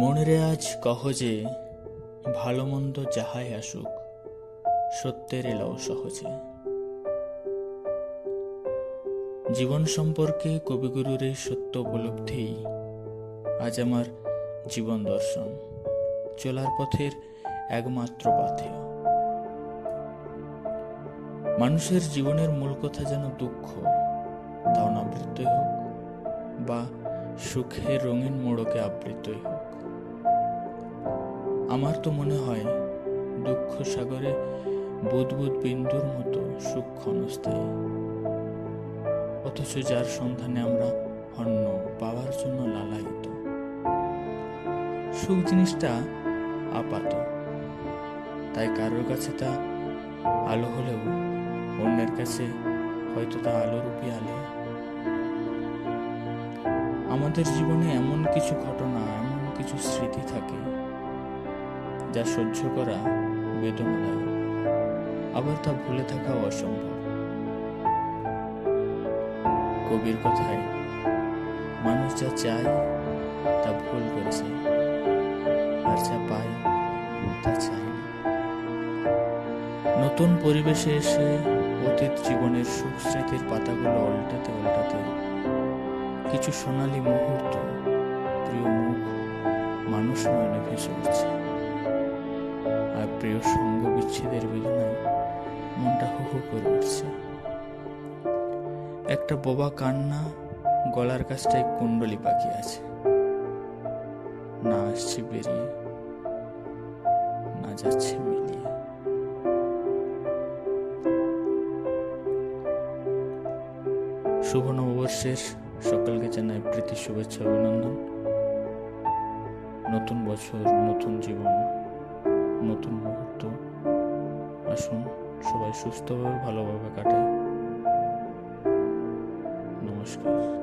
মনেরে আজ কহ যে ভালো মন্দ যাহাই আসুক, সত্যের এলাও সহজে। জীবন সম্পর্কে কবিগুরুর এই সত্য উপলব্ধি আজ আমার জীবন দর্শন, চলার পথের একমাত্র পাথেয়। মানুষের জীবনের মূল কথা যেন দুঃখ, তা অনাবৃতই হোক বা সুখের রঙিন মোড়কে আবৃতই হোক। আমার তো মনে হয় দুঃখ সাগরে বুদবুদ বিন্দুর মতো সুখ ক্ষণস্থায়ী, অথচ যার সন্ধানে আমরা হন্য পাওয়ার জন্য লালায়িত। সুখ জিনিসটা আপাত, তাই কারোর কাছে তা আলো হলেও অন্যের কাছে হয়তো তা আলোরূপী আলো। আমাদের জীবনে এমন কিছু ঘটনা, এমন কিছু স্মৃতি থাকে যা সহ্য করা বেদনাদায়ক, আবার তা ভুলে থাকাও অসম্ভব। কবির কথায়, মানুষ যা চায় তা ভুল করেছে, আর যা পায় তা চায় না। নতুন পরিবেশে এসে অতীত জীবনের সুখ স্মৃতির পাতাগুলো উল্টাতে উল্টাতে কিছু সোনালী মুহূর্ত, প্রিয় মুখ, মানুষ নয়নে ভেসে উঠছে। আর প্রিয় সঙ্গ বিচ্ছেদের বেদনায় মনটা হু হু করে উঠছে। একটা বোবা কান্না, গলার কাছটায় কুণ্ডলি পাখি আছে, না আসছে বেরিয়ে, না যাচ্ছে মিলিয়ে। শুভ নববর্ষের সকলকে জানাই প্রীতি, শুভেচ্ছা, অভিনন্দন। নতুন বছর, নতুন জীবন, নতুন মুহূর্ত। আসুন সবাই সুস্থভাবে ভালোভাবে কাটাই। নমস্কার।